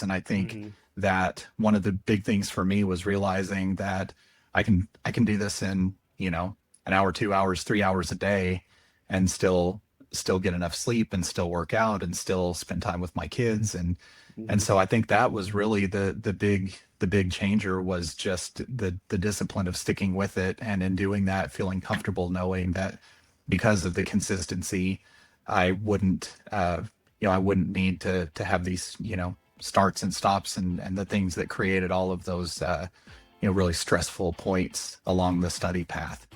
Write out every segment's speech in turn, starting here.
And I think Mm-hmm. that one of the big things for me was realizing that I can do this in, an hour, 2 hours, 3 hours a day and still get enough sleep and still work out and still spend time with my kids. And Mm-hmm. so I think that was really the big changer, was just the discipline of sticking with it, and in doing that feeling comfortable knowing that because of the consistency, I wouldn't I wouldn't need to have these, starts and stops and the things that created all of those really stressful points along the study path.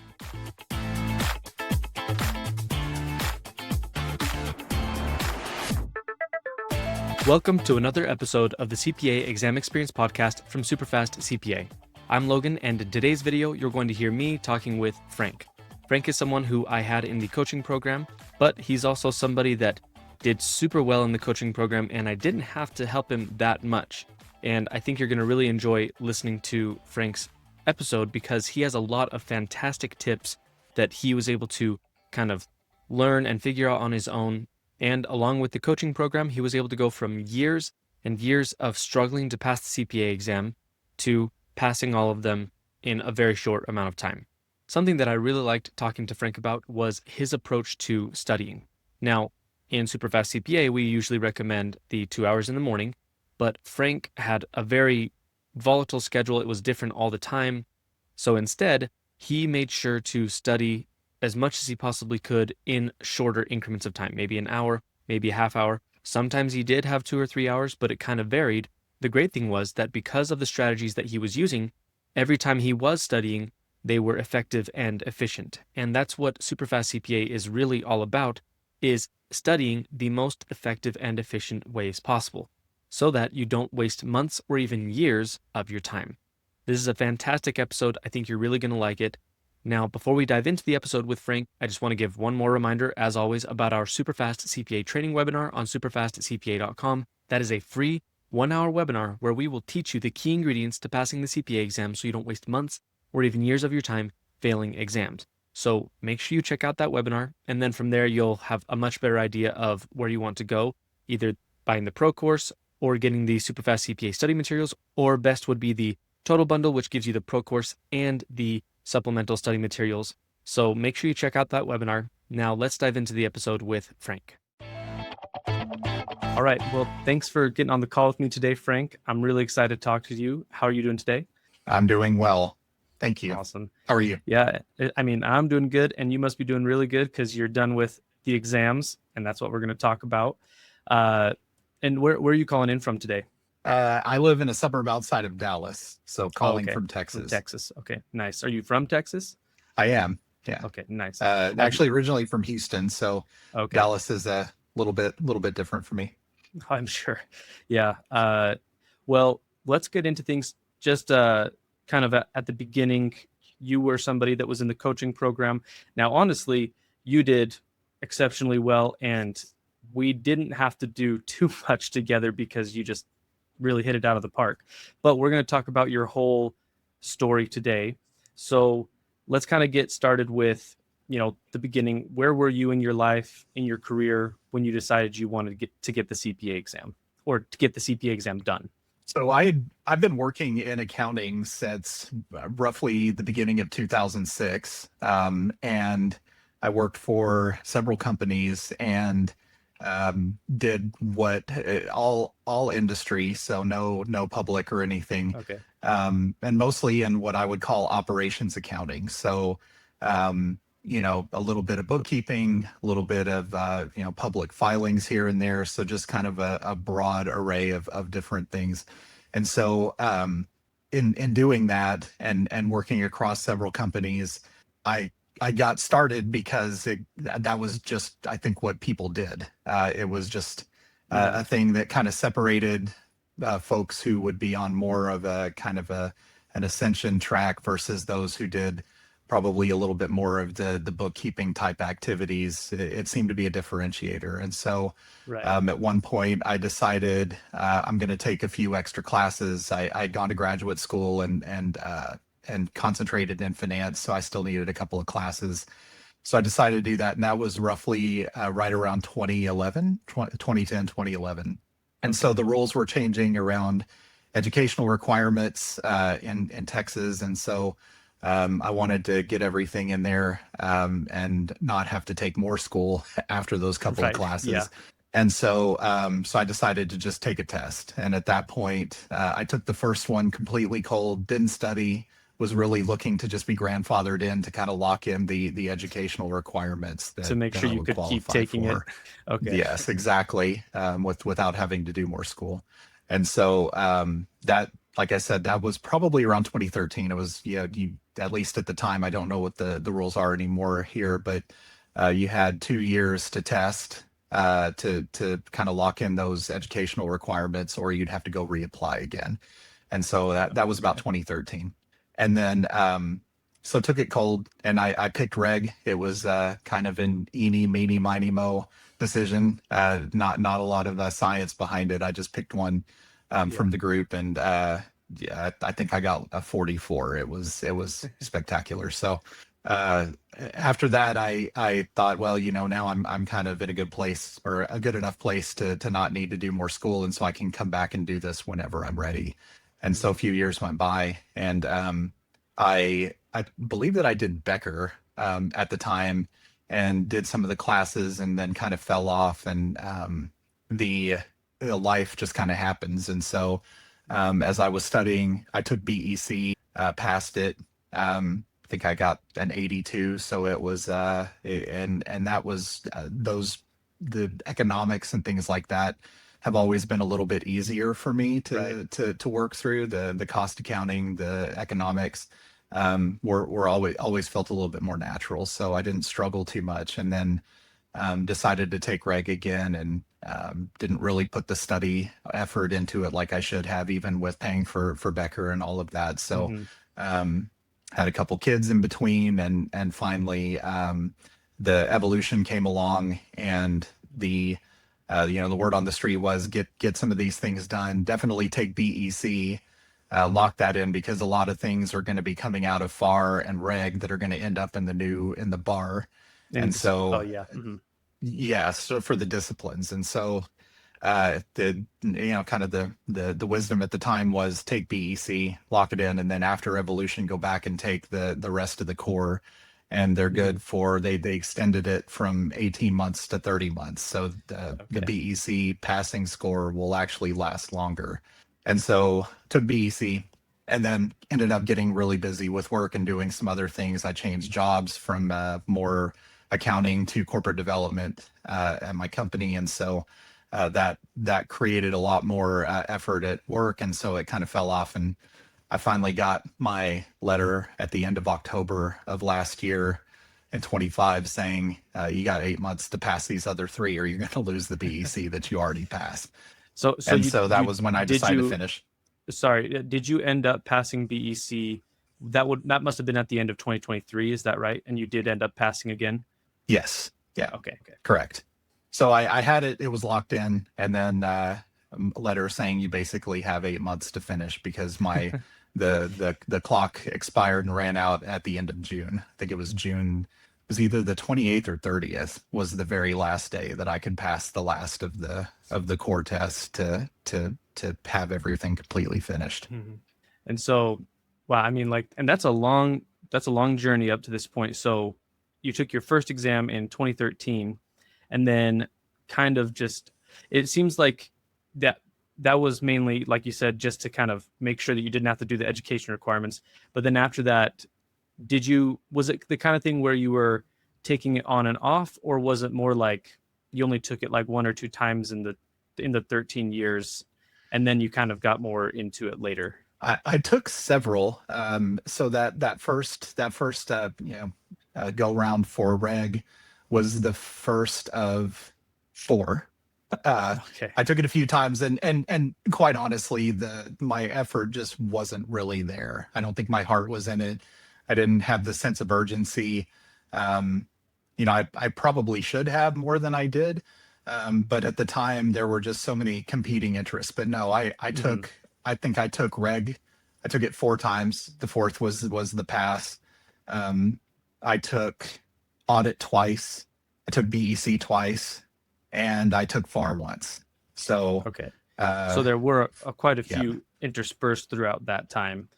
Welcome to another episode of the CPA Exam Experience Podcast from SuperfastCPA. I'm Logan, and in today's video, you're going to hear me talking with Frank. Frank is someone who I had in the coaching program, but he's also somebody that did super well in the coaching program, and I didn't have to help him that much. And I think you're going to really enjoy listening to Frank's episode because he has a lot of fantastic tips that he was able to kind of learn and figure out on his own. And along with the coaching program, he was able to go from years and years of struggling to pass the CPA exam to passing all of them in a very short amount of time. Something that I really liked talking to Frank about was his approach to studying. Now, in Superfast CPA, we usually recommend the 2 hours in the morning, but Frank had a very volatile schedule. It was different all the time. So instead, he made sure to study as much as he possibly could in shorter increments of time, maybe an hour, maybe a half hour. Sometimes he did have 2 or 3 hours, but it kind of varied. The great thing was that because of the strategies that he was using, every time he was studying, they were effective and efficient. And that's what Superfast CPA is really all about, is studying the most effective and efficient ways possible so that you don't waste months or even years of your time. This is a fantastic episode. I think you're really going to like it. Now, before we dive into the episode with Frank, I just want to give one more reminder, as always, about our Superfast CPA training webinar on superfastcpa.com. That is a free 1-hour webinar where we will teach you the key ingredients to passing the CPA exam so you don't waste months or even years of your time failing exams. So make sure you check out that webinar, and then from there, you'll have a much better idea of where you want to go, either buying the pro course or getting the Superfast CPA study materials, or best would be the total bundle, which gives you the pro course and the supplemental study materials. So make sure you check out that webinar. Now let's dive into the episode with Frank. All right. Well, thanks for getting on the call with me today, Frank. I'm really excited to talk to you. How are you doing today? I'm doing well. Thank you. Awesome. How are you? Yeah. I mean, I'm doing good, and you must be doing really good because you're done with the exams, and that's what we're going to talk about. And where are you calling in from today? I live in a suburb outside of Dallas, so calling from Texas. From Texas. Okay, nice. Are you from Texas? I am. Yeah. Okay, nice. Actually, originally from Houston, so Dallas is a little bit different for me. I'm sure. Yeah. Well, let's get into things. Just kind of at the beginning, you were somebody that was in the coaching program. Now, honestly, you did exceptionally well, and we didn't have to do too much together because you just really hit it out of the park. But we're going to talk about your whole story today. So let's kind of get started with, the beginning. Where were you in your life, in your career, when you decided you wanted to get the CPA exam, or to get the CPA exam done? So I've been working in accounting since roughly the beginning of 2006, and I worked for several companies and did what all industry, so no public or anything. Okay. And mostly in what I would call operations accounting. So, a little bit of bookkeeping, a little bit of public filings here and there. So just kind of a broad array of different things. And so in doing that and working across several companies, I got started because that was just, I think, what people did. It was just a thing that kind of separated folks who would be on more of a kind of an ascension track versus those who did probably a little bit more of the bookkeeping type activities. It seemed to be a differentiator. And so at one point I decided I'm going to take a few extra classes. I'd gone to graduate school and concentrated in finance, so I still needed a couple of classes. So I decided to do that, and that was roughly right around 2010, 2011. And so the rules were changing around educational requirements in Texas. And so I wanted to get everything in there and not have to take more school after those couple of Right. Yeah. classes. And so, so I decided to just take a test. And at that point, I took the first one completely cold, didn't study, was really looking to just be grandfathered in to kind of lock in the educational requirements To make that sure I you would could keep qualify taking it. for. Okay. Yes, exactly. Without having to do more school. And so that, like I said, that was probably around 2013. It was, yeah, you, at least at the time, I don't know what the rules are anymore here, but you had 2 years to test to kind of lock in those educational requirements, or you'd have to go reapply again. And so that was about Okay. 2013. And then so took it cold, and I picked reg. It was kind of an eeny, meeny, miny, mo decision. Not a lot of science behind it. I just picked one Yeah. from the group, and yeah, I think I got a 44. It was spectacular. So uh, after that, I thought, well, now I'm kind of in a good place, or a good enough place to not need to do more school, and so I can come back and do this whenever I'm ready. And so a Mhm. few years went by, and I believe that I did Becker at the time, and did some of the classes, and then kind of fell off, and the life just kind of happens. And so as I was studying, I took BEC, passed it. I think I got an 82, so it was and that was those the economics and things like that have always been a little bit easier for me Right. to work through. The cost accounting, the economics were always felt a little bit more natural, so I didn't struggle too much. And then decided to take reg again, and didn't really put the study effort into it like I should have, even with paying for Becker and all of that. So Hmm. um, had a couple kids in between, and finally the evolution came along, and the word on the street was get some of these things done. Definitely take BEC. Lock that in, because a lot of things are going to be coming out of FAR and reg that are going to end up in the bar. And Oh so yeah. Hmm. yeah, so for the disciplines. And so kind of the wisdom at the time was take BEC, lock it in, and then after evolution go back and take the rest of the core. And they're Hmm. good for, they extended it from 18 months to 30 months. So the Okay. BEC passing score will actually last longer. And so took BEC, and then ended up getting really busy with work and doing some other things. I changed jobs from more accounting to corporate development at my company. And so that created a lot more effort at work, and so it kind of fell off. And I finally got my letter at the end of October of last year in 25 saying you got 8 months to pass these other three, or you're going to lose the BEC that you already passed. So And you so that you was when I did decided to you finish. sorry, did you end up passing BEC? That must have been at the end of 2023, is that right? And you did end up passing again? Yes, yeah, Okay, okay. correct. So I had it was locked in, and then a letter saying you basically have 8 months to finish, because the clock expired and ran out at the end of June. I think it was June. It was either the 28th or 30th was the very last day that I could pass the last of the core tests to have everything completely finished. Mhm. And so, wow, I mean, like, and that's a long journey up to this point. So you took your first exam in 2013, and then kind of just, it seems like that that was mainly, like you said, just to kind of make sure that you didn't have to do the education requirements. But then after that, was it the kind of thing where you were taking it on and off, or was it more like you only took it like one or two times in the 13 years, and then you kind of got more into it later? I took several. So that first go round for reg was the first of four. Uh, Okay. I took it a few times, and quite honestly, the my effort just wasn't really there. I don't think my heart was in it. I didn't have the sense of urgency. Um, I probably should have more than I did. But at the time, there were just so many competing interests. But no, Hmm. I think I took reg. I took it 4 times. The fourth was the pass. Um, I took audit twice. I took BEC twice, and I took FAR once. So Okay. So there were quite a Yeah. few interspersed throughout that time.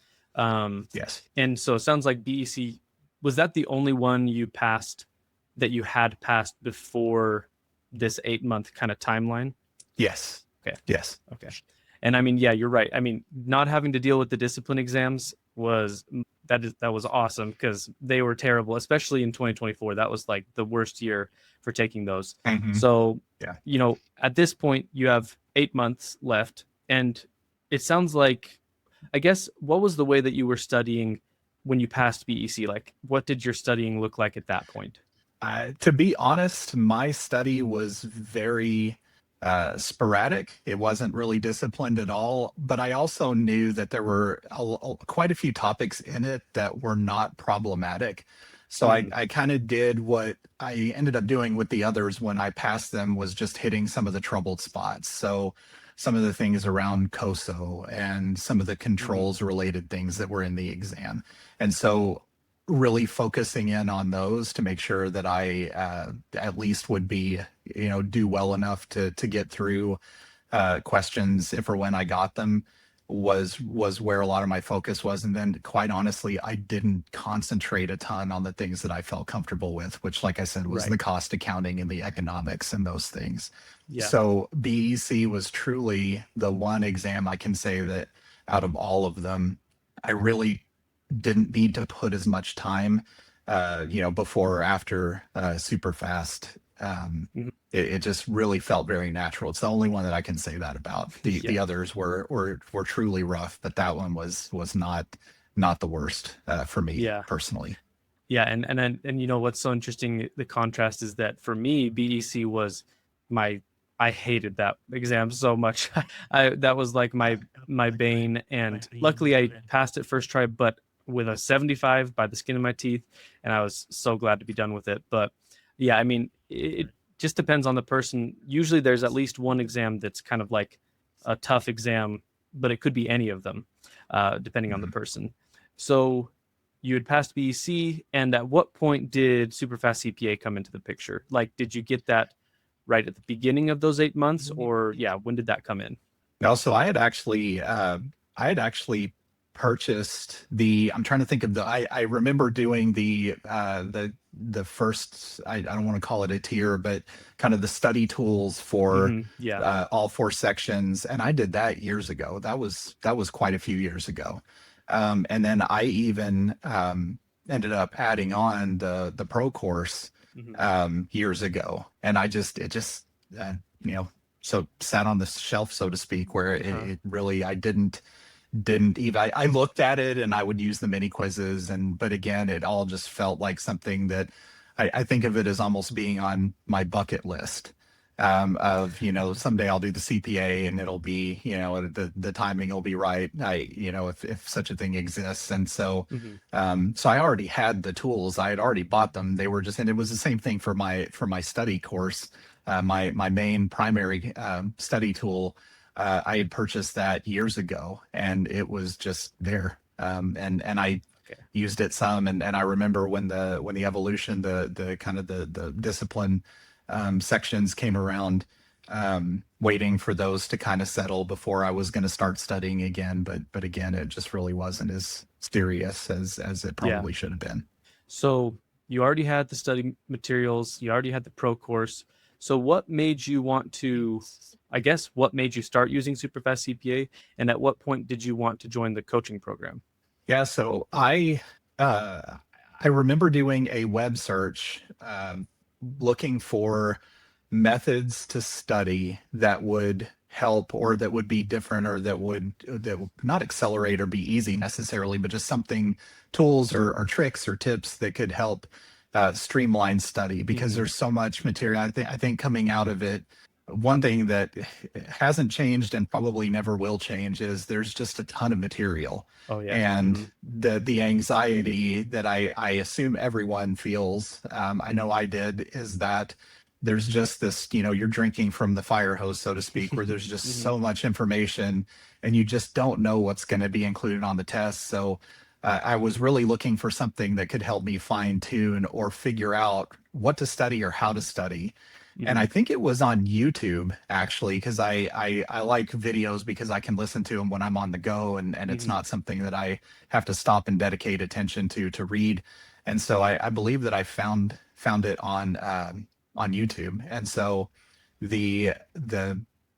Yes. And so it sounds like BEC, was that the only one you passed that you had passed before this 8-month kind of timeline? Yes. Okay. Yes. Okay. And I mean, yeah, you're right. I mean, not having to deal with the discipline exams that was awesome, because they were terrible, especially in 2024. That was like the worst year for taking those. Mhm. So, Yeah. at this point, you have 8 months left, and it sounds like, I guess, what was the way that you were studying when you passed BEC? Like, what did your studying look like at that point? To be honest, my study was very sporadic. It wasn't really disciplined at all. But I also knew that there were quite a few topics in it that were not problematic. So Mhm. I kind of did what I ended up doing with the others when I passed them, was just hitting some of the troubled spots. So some of the things around COSO and some of the Mhm. controls related things that were in the exam. And so really focusing in on those to make sure that I at least would be, do well enough to get through questions if or when I got them, was where a lot of my focus was. And then quite honestly, I didn't concentrate a ton on the things that I felt comfortable with, which, like I said, was Right. the cost accounting and the economics and those things. Yeah. So BEC was truly the one exam I can say that out of all of them, I really didn't need to put as much time, before or after super fast. Mhm. It just really felt very natural. It's the only one that I can say that about. The Yeah. others were truly rough, but that one was not the worst for me Yeah. personally. Yeah, and what's so interesting, the contrast is that for me, BEC was my I hated that exam so much. I That was like my bane, and luckily I passed it first try, but with a 75 by the skin of my teeth, and I was so glad to be done with it. But yeah, I mean, it just depends on the person. Usually there's at least one exam that's kind of like a tough exam, but it could be any of them, depending on the Mhm. person. So you had passed BEC, and at what point did Superfast CPA come into the picture? Like, did you get that right at the beginning of those 8 months, or yeah, when did that come in? Also, I had actually purchased the. I'm trying to think of the. I remember doing the first. I don't want to call it a tier, but kind of the study tools for Yeah. all four sections, and I did that years ago. That was quite a few years ago. And then I even ended up adding on the pro course Hmm. years ago, and it just uh, you know so sat on the shelf, so to speak, where Uh-huh. it really, I didn't even, I looked at it and I would use the mini quizzes, but again, it all just felt like something that I think of it as almost being on my bucket list, of, someday I'll do the CPA and it'll be, the timing will be right. If such a thing exists. And so, Hmm. so I already had the tools. I had already bought them. They were just, and it was the same thing for my study course. My main primary study tool, I had purchased that years ago, and it was just there. And I Okay. used it some, and I remember when the evolution, the kind of the discipline sections came around, waiting for those to kind of settle before I was going to start studying again. But again, it just really wasn't as serious as it Yeah. probably should have been. So you already had the study materials, you already had the pro course. So what made you want to, I guess, what made you start using Superfast CPA? And at what point did you want to join the coaching program? Yeah, so I remember doing a web search, looking for methods to study that would help, or that would be different, or that would not accelerate or be easy necessarily, but just something, tools or tricks or tips that could help streamline study, because Hmm. there's so much material. I think coming out of it, one thing that hasn't changed and probably never will change is there's just a ton of material. Oh yeah. And Hmm. the anxiety that I assume everyone feels, I know I did, is that there's just this, you're drinking from the fire hose, so to speak, where there's just Hmm. so much information and you just don't know what's going to be included on the test. So I was really looking for something that could help me fine tune or figure out what to study or how to study. And I think it was on YouTube actually, because I like videos because I can listen to them when I'm on the go, and it's Hmm. not something that I have to stop and dedicate attention to read. And so I believe that I found it on YouTube. And so the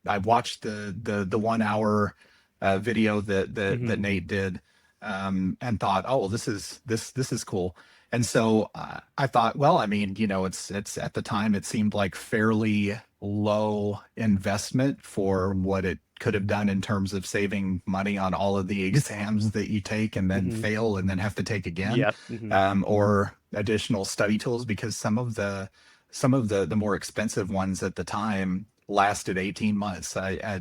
I watched the 1 hour video that Hmm. Nate did, and thought, oh, well, this is cool. And so I thought, well, I mean, it's at the time it seemed like fairly low investment for what it could have done in terms of saving money on all of the exams that you take and then Hmm. fail and then have to take again, Yeah. Hmm. or additional study tools, because some of the more expensive ones at the time lasted 18 months. I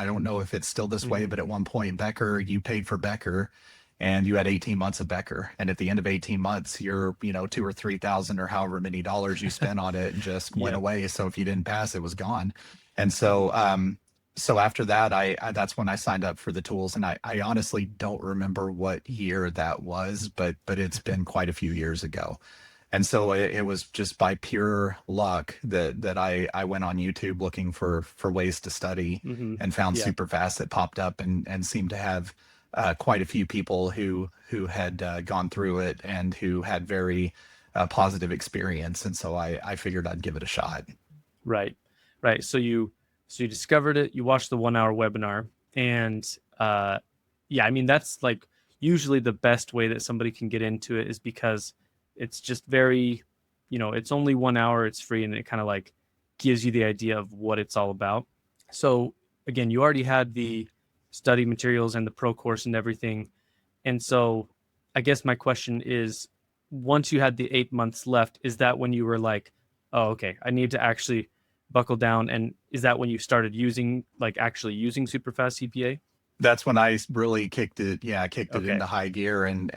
don't know if it's still this way, Hmm. but at one point, Becker, you paid for Becker and you had 18 months of Becker. And at the end of 18 months, your, two or 3,000 or however many dollars you spent on it just went Yep. away. So if you didn't pass, it was gone. And Hmm. so after that, I that's when I signed up for the tools. And I honestly don't remember what year that was, but it's been quite a few years ago. And so it was just by pure luck that I went on YouTube looking for ways to study, Hmm. and found Yeah. SuperFast that popped up, and seemed to have quite a few people who had gone through it and who had very positive experience. And so I figured I'd give it a shot. Right. Right. So you discovered it, you watched the 1 hour webinar, and yeah, I mean that's like usually the best way that somebody can get into it is because it's just very, it's only 1 hour, it's free, and it kind of like gives you the idea of what it's all about. So again, you already had the study materials and the pro course and everything. And so I guess my question is, once you had the 8 months left, is that when you were like, oh, okay, I need to actually buckle down? And is that when you started actually using Superfast CPA? That's when I really kicked it. Yeah, I kicked it Okay. into high gear, and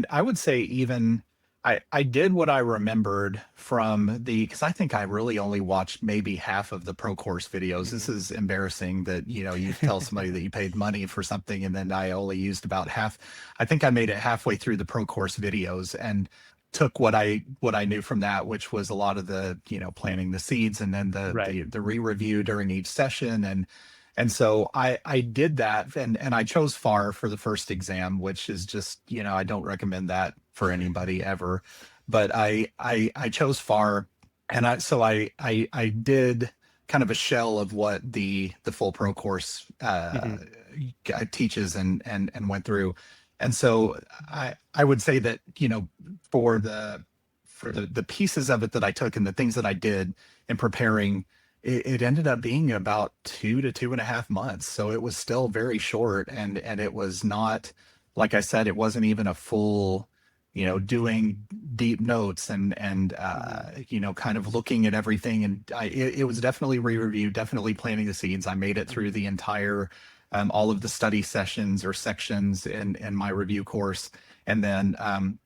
I would say even I did what I remembered from because I think I really only watched maybe half of the pro course videos. This Hmm. is embarrassing that you tell somebody that you paid money for something and then I only used about half. I think I made it halfway through the pro course videos and took what I knew from that, which was a lot of the planting the seeds, and then the Right. the the re-review during each session. And so I did that, and I chose FAR for the first exam, which is just, I don't recommend that for anybody ever. But I chose FAR, and I did kind of a shell of what the full pro course Hmm. teaches, and went through. And so I would say that, for the pieces of it that I took and the things that I did in preparing, it ended up being about 2 to 2.5 months. So it was still very short, and it was not, like I said, it wasn't even a full, doing deep notes and Hmm. kind of looking at everything. And it was definitely re-review, definitely planting the seeds. I made it through Hmm. the entire all of the study sessions or sections in my review course, and then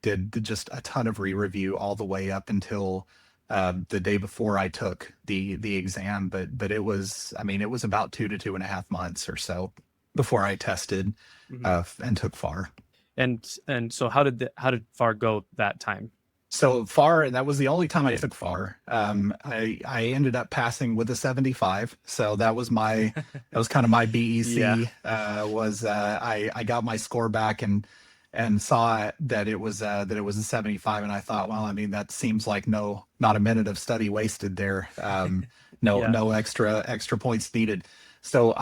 did just a ton of re-review all the way up until the day before I took the exam. But it was, I mean, it was about 2 to 2.5 months or so before I tested Hmm. and took FAR. And so how did FAR go that time? So FAR, and that was the only time I took FAR. I ended up passing with a 75. So that was kind of my Yeah. BEC. I got my score back, and saw that it was a 75, and I thought, well, I mean, that seems like not a minute of study wasted there. No Yeah. no extra points needed. So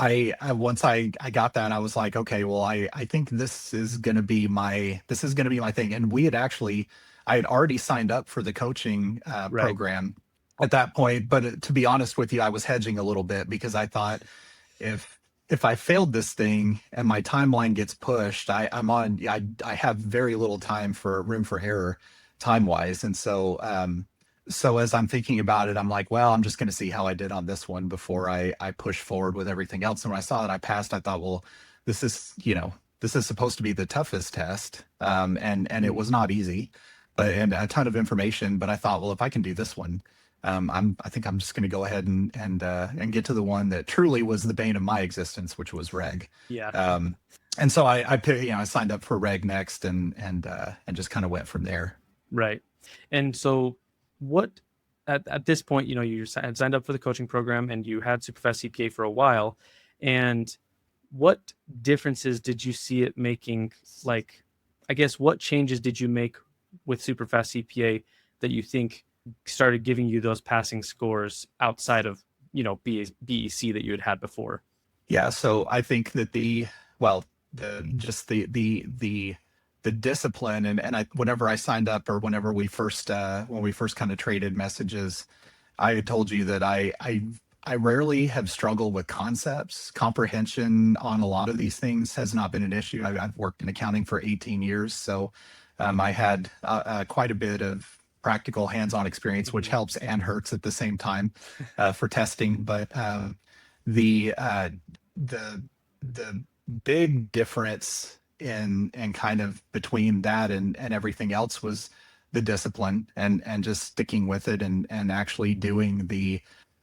once I got that, I was like, okay, well, I think this is gonna be my thing. And I had already signed up for the coaching Right. program at that point. But to be honest with you, I was hedging a little bit, because I thought, if if I failed this thing and my timeline gets pushed, I have very little time for room for error time wise. And so as I'm thinking about it, I'm like, well, I'm just going to see how I did on this one before I push forward with everything else. And when I saw that I passed, I thought, well, this is, this is supposed to be the toughest test. And it Mhm. was not easy, and a ton of information. But I thought, well, if I can do this one, I think I'm just going to go ahead and get to the one that truly was the bane of my existence, which was reg. Yeah. Um, and so I signed up for reg next, and just kind of went from there. Right. And so what at this point, you had signed up for the coaching program and you had SuperFast CPA for a while. And what differences did you see it making? Like, I guess, what changes did you make with SuperFast CPA that you think started giving you those passing scores outside of, BEC that you had before? Yeah, so I think that well, the discipline, and whenever I signed up, or whenever we first when we first kind of traded messages, I had told you that I rarely have struggled with concepts. Comprehension on a lot of these things has not been an issue. I've worked in accounting for 18 years, so I had quite a bit of practical hands-on experience, which Mhm. helps and hurts at the same time for testing. But the uh, the the big difference in kind of between that and everything else was the discipline and just sticking with it and actually doing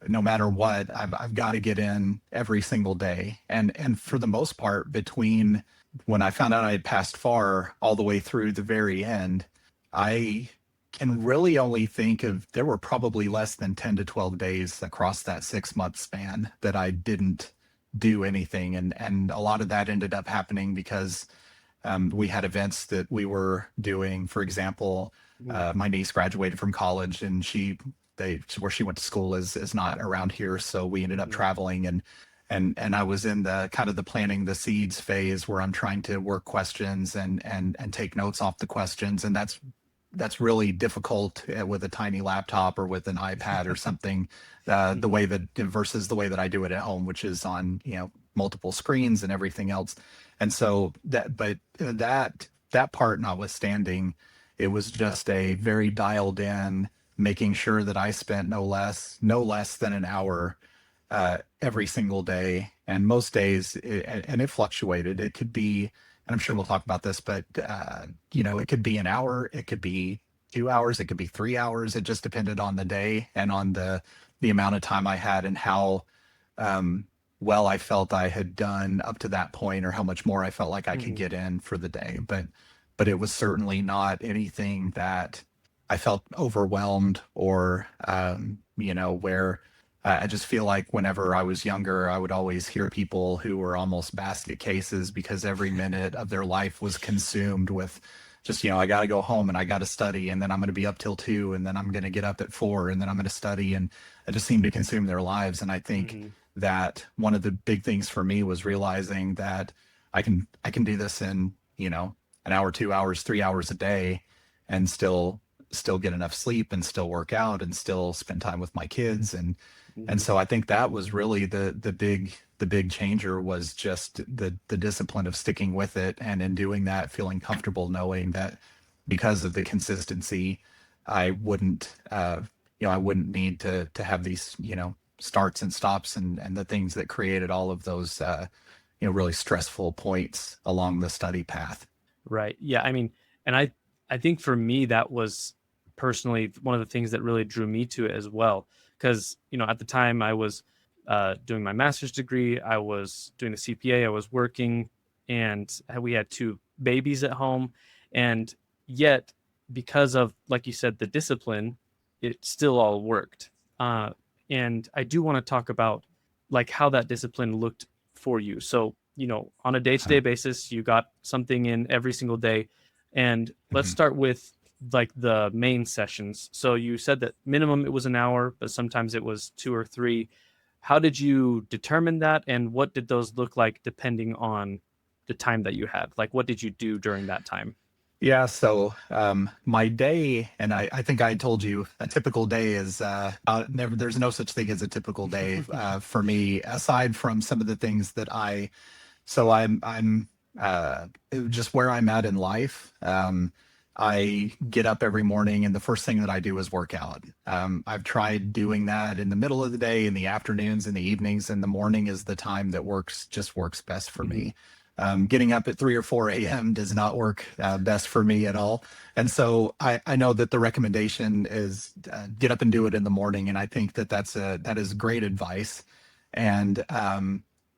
no matter what, I've got to get in every single day. And for the most part, between when I found out I had passed FAR all the way through the very end, I can really only think of, there were probably less than 10 to 12 days across that 6 month span that I didn't do anything. And a lot of that ended up happening because we had events that we were doing. For example, Mhm. my niece graduated from college, and where she went to school is not around here, so we ended up Mhm. traveling, and I was in the kind of the planting the seeds phase where I'm trying to work questions and take notes off the questions, and that's really difficult with a tiny laptop or with an iPad or something, the Mhm. way that versus the way that I do it at home, which is on, multiple screens and everything else. And so that part notwithstanding, it was just a very dialed in, making sure that I spent no less than an hour every single day. And most days, and it fluctuated. It could be, and I'm sure we'll talk about this, but it could be an hour, it could be 2 hours, it could be 3 hours. It just depended on the day and on the amount of time I had and how um, well I felt I had done up to that point, or how much more I felt like I could Mhm. get in for the day. But it was certainly not anything that I felt overwhelmed or where I just feel like whenever I was younger, I would always hear people who were almost basket cases because every minute of their life was consumed with just, I got to go home and I got to study, and then I'm going to be up till 2, and then I'm going to get up at 4, and then I'm going to study. And it just seemed to consume their lives. And I think Mhm. that one of the big things for me was realizing that I can do this in, an hour, 2 hours, 3 hours a day, and still get enough sleep and still work out and still spend time with my kids. And Mhm. so I think that was really the big changer, was just the discipline of sticking with it, and in doing that feeling comfortable knowing that because of the consistency, I wouldn't I wouldn't need to have these, starts and stops and the things that created all of those really stressful points along the study path. Right. Yeah. I mean, and I think for me that was personally one of the things that really drew me to it as well. Because at the time I was doing my master's degree, I was doing the CPA, I was working, and we had two babies at home, and yet because of, like you said, the discipline, it still all worked. Uh, and I do want to talk about like how that discipline looked for you. So on a day-to-day basis, you got something in every single day. And let's Mhm. start with like the main sessions. So you said that minimum it was an hour, but sometimes it was 2 or 3. How did you determine that? And what did those look like depending on the time that you had? Like, what did you do during that time? Yeah, so my day, and I think I told you, a typical day is never. There's no such thing as a typical day for me, aside from some of the things that I'm uh, just where I'm at in life. I get up every morning, and the first thing that I do is work out. I've tried doing that in the middle of the day, in the afternoons, in the evenings, and the morning is the time that works best for Mhm. me. Getting up at 3 or 4 a.m. does not work best for me at all. And so I know that the recommendation is get up and do it in the morning. And I think that is great advice. And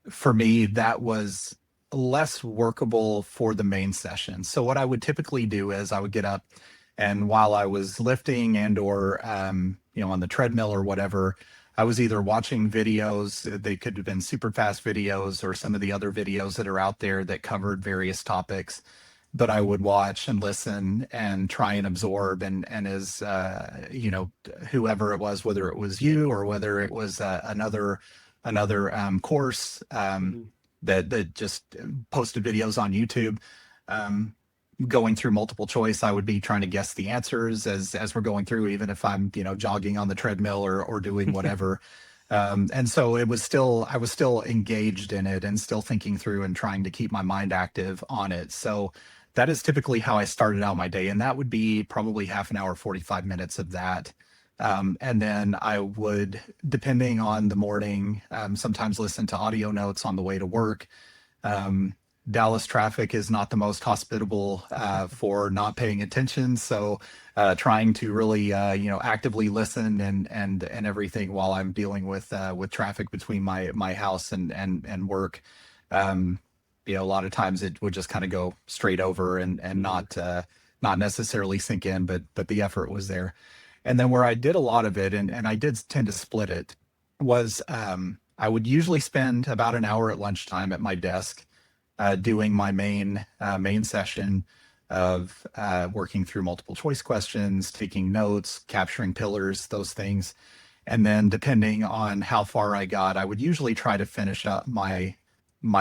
for me, that was less workable for the main session. So what I would typically do is I would get up, and while I was lifting and or on the treadmill or whatever, I was either watching videos, they could have been super fast videos or some of the other videos that are out there that covered various topics, but I would watch and listen and try and absorb. And as, whoever it was, whether it was you or whether it was another course Mhm. that just posted videos on YouTube, um, going through multiple choice, I would be trying to guess the answers as we're going through, even if I'm, jogging on the treadmill or doing whatever. And so I was still engaged in it and still thinking through and trying to keep my mind active on it. So that is typically how I started out my day. And that would be probably half an hour, 45 minutes of that. And then I would, depending on the morning, sometimes listen to audio notes on the way to work. Um, Dallas traffic is not the most hospitable for not paying attention, so trying to really actively listen and everything while I'm dealing with traffic between my house and work. Um, a lot of times it would just kind of go straight over and Mhm. not necessarily sink in, but the effort was there. And then where I did a lot of it, and I did tend to split it, was I would usually spend about an hour at lunchtime at my desk doing my main session of working through multiple choice questions, taking notes, capturing pillars, those things. And then depending on how far I got, I would usually try to finish up my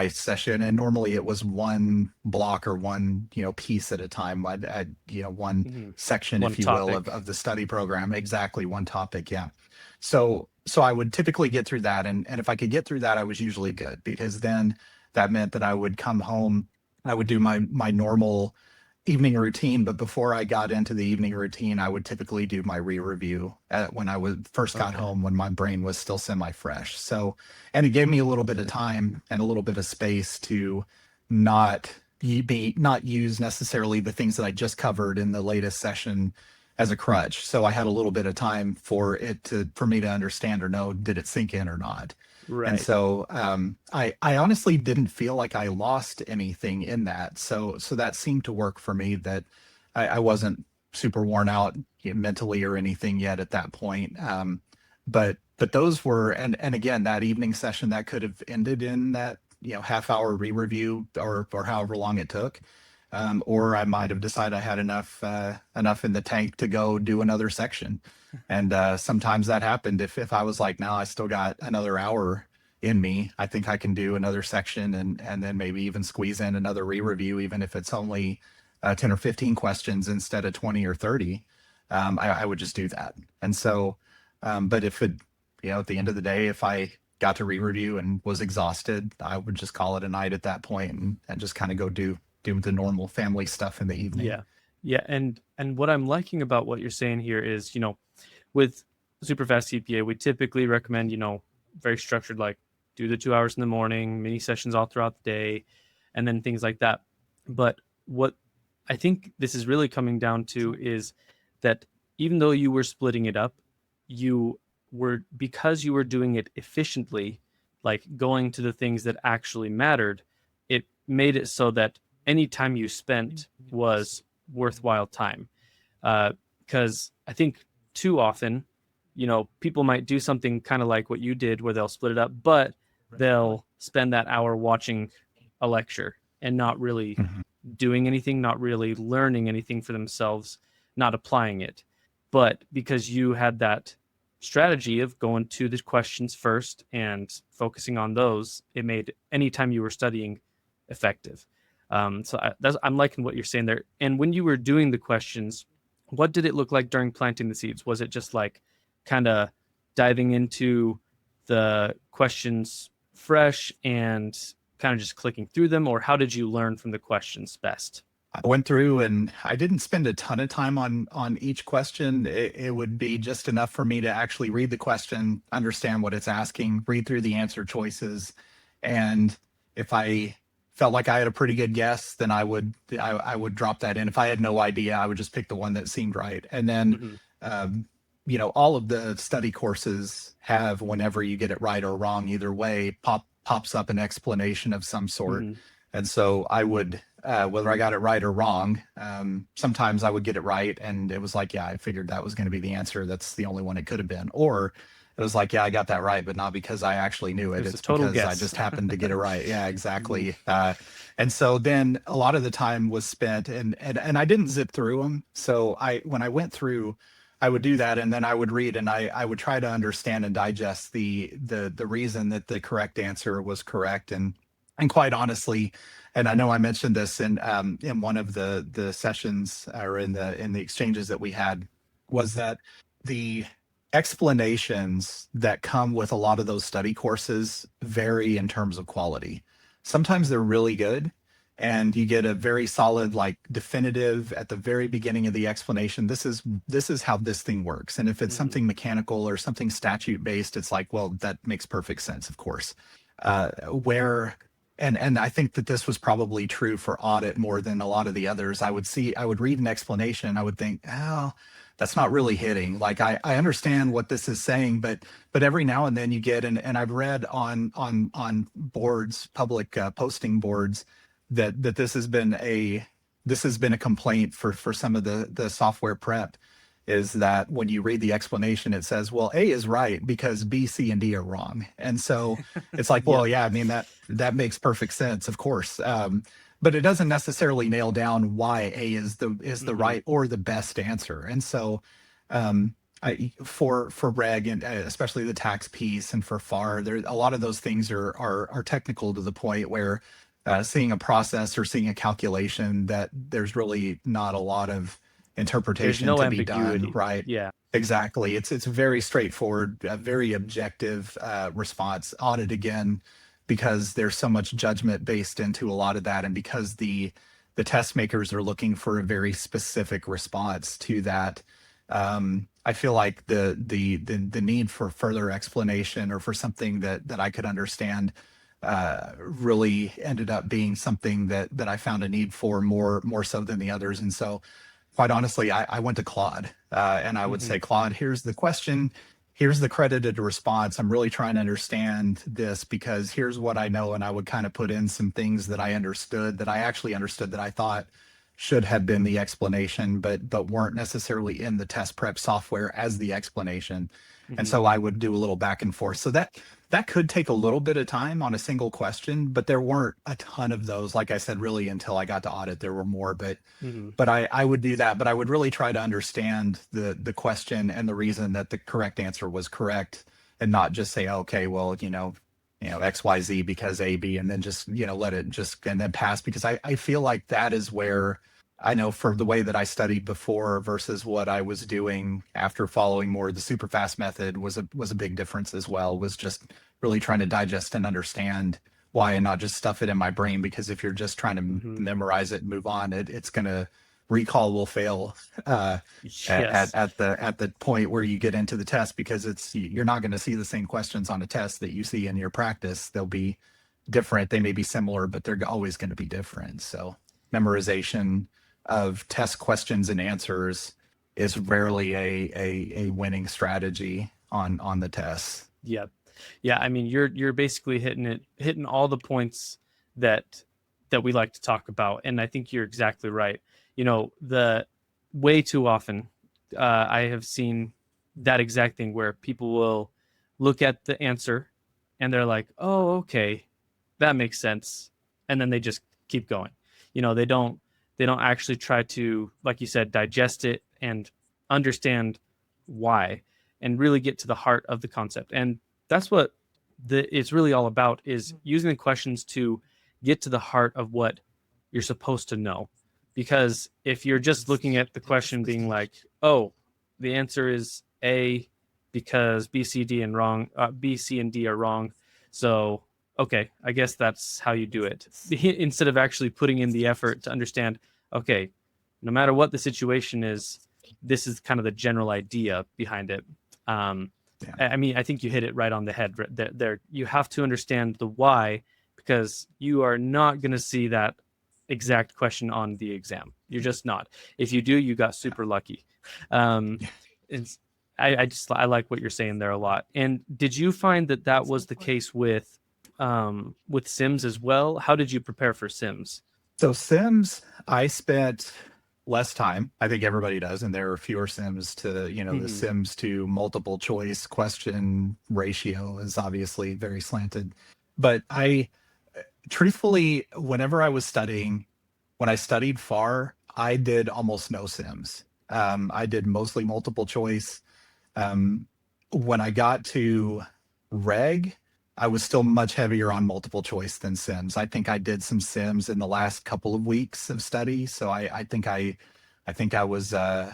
session. And normally it was one block or one, piece at a time. I'd one Mhm. section, One if you will, topic. of the study program. Exactly, one topic. Yeah. So I would typically get through that. And if I could get through that, I was usually good, because then that meant that I would come home, I would do my normal evening routine. But before I got into the evening routine, I would typically do my re-review when I was first got Okay. home, when my brain was still semi-fresh. So, and it gave me a little bit of time and a little bit of space to not not use necessarily the things that I just covered in the latest session as a crutch. So I had a little bit of time for me to understand or know, did it sink in or not. And Right. so I honestly didn't feel like I lost anything in that. So that seemed to work for me. That I wasn't super worn out mentally or anything yet at that point. But those were, and again, that evening session that could have ended in that half hour re-review or however long it took. Or I might have decided I had enough in the tank to go do another section. And sometimes that happened. If I was like, now I still got another hour in me, I think I can do another section and then maybe even squeeze in another re-review, even if it's only 10 or 15 questions instead of 20 or 30. I would just do that. And so, but if it, at the end of the day, if I got to re-review and was exhausted, I would just call it a night at that point and just kind of go do the normal family stuff in the evening. Yeah. Yeah. And what I'm liking about what you're saying here is, with Superfast CPA, we typically recommend, very structured, like do the 2 hours in the morning, mini sessions all throughout the day, and then things like that. But what I think this is really coming down to is that even though you were splitting it up, you because you were doing it efficiently, like going to the things that actually mattered, it made it so that any time you spent was worthwhile time. Because I think too often, people might do something kind of like what you did where they'll split it up, but they'll spend that hour watching a lecture and not really Mhm. doing anything, not really learning anything for themselves, not applying it. But because you had that strategy of going to the questions first and focusing on those, it made any time you were studying effective. I'm liking what you're saying there. And when you were doing the questions, what did it look like during planting the seeds? Was it just like kind of diving into the questions fresh and kind of just clicking through them, or how did you learn from the questions best? I went through and I didn't spend a ton of time on each question. It would be just enough for me to actually read the question, understand what it's asking, read through the answer choices, and if I felt like I had a pretty good guess, then I would drop that in. If I had no idea, I would just pick the one that seemed right. And then Hmm. um, all of the study courses have, whenever you get it right or wrong, either way, pops up an explanation of some sort. Hmm. And so I would whether I got it right or wrong. Sometimes I would get it right, and it was like, yeah, I figured that was going to be the answer. That's the only one it could have been. Or it was like, yeah, I got that right, but not because I actually knew It it. was a It's total because I guess. just happened to get it right. Yeah, Mhm. exactly. And so then a lot of the time was spent, and I didn't zip through them. So when I went through, I would do that, and then I would read, and I would try to understand and digest the reason that the correct answer was correct. And quite honestly, and I know I mentioned this in one of the sessions or in the exchanges that we had, was that the explanations that come with a lot of those study courses vary in terms of quality. Sometimes they're really good, and you get a very solid, like, definitive at the very beginning of the explanation. This is how this thing works. And if it's Mhm. something mechanical or something statute based, it's like, well, that makes perfect sense, of course. Where and I think that this was probably true for audit more than a lot of the others. I would read an explanation, I would think, oh, that's not really hitting. Like, I understand what this is saying, but every now and then you get, and I've read on boards, public posting boards, that this has been a complaint for some of the software prep, is that when you read the explanation, it says, well, A is right because B, C, and D are wrong. And so it's like, Yep. well, yeah, I mean, that makes perfect sense, of course. But it doesn't necessarily nail down why A is the Mhm. right or the best answer. And so, for reg, and especially the tax piece, and for FAR, there, a lot of those things are technical to the point where, seeing a process or seeing a calculation, that there's really not a lot of There's interpretation no to be done, ambiguity. right? Yeah. Exactly. It's very straightforward, a very objective response. Audit again, because there's so much judgment based into a lot of that, and because the test makers are looking for a very specific response to that. I feel like the need for further explanation, or for something that I could understand, really ended up being something that I found a need for more so than the others. And so, quite honestly, I went to Claude, and I would Mhm. say, Claude, here's the question, here's the credited response. I'm really trying to understand this because here's what I know. And I would kind of put in some things that I understood, that I actually understood, that I thought should have been the explanation, but weren't necessarily in the test prep software as the explanation. And Mhm. so I would do a little back and forth. So that could take a little bit of time on a single question, but there weren't a ton of those. Like I said, really, until I got to audit, there were more. But Mhm. but I would do that, but I would really try to understand the question and the reason that the correct answer was correct, and not just say, okay, well, XYZ because A, B, and then just, let it just, and then pass. Because I feel like that is where, I know, for the way that I studied before versus what I was doing after following more the super fast method, was a big difference as well. Was just really trying to digest and understand why, and not just stuff it in my brain. Because if you're just trying to Mhm. memorize it and move on, it's gonna, recall will fail, Yes. at the point where you get into the test, because you're not going to see the same questions on a test that you see in your practice. They'll be different. They may be similar, but they're always going to be different. So memorization of test questions and answers is rarely a winning strategy on the tests. Yep. Yeah, I mean, you're basically hitting all the points that we like to talk about, and I think you're exactly right. The way too often, I have seen that exact thing where people will look at the answer and they're like, "Oh, okay, that makes sense," and then they just keep going. They don't actually try to, like you said, digest it and understand why, and really get to the heart of the concept. And that's what it's really all about, is using the questions to get to the heart of what you're supposed to know. Because if you're just looking at the question being like, oh, the answer is A because B, C, and D are wrong. So, okay, I guess that's how you do it. Instead of actually putting in the effort to understand, okay, no matter what the situation is, this is kind of the general idea behind it. Um, Yeah. I mean, I think you hit it right on the head there. You have to understand the why, because you are not going to see that exact question on the exam. You're just not. If you do, you got super lucky. Um, it's, I like what you're saying there a lot. And did you find that was the case with Sims as well? How did you prepare for Sims? So Sims, I spent less time. I think everybody does, and there are fewer Sims to, the Hmm. Sims to multiple choice question ratio is obviously very slanted. But I truthfully, whenever I was studying, when I studied FAR, I did almost no Sims. I did mostly multiple choice. Um, when I got to Reg, I was still much heavier on multiple choice than Sims. I think I did some Sims in the last couple of weeks of study. So I think I was oh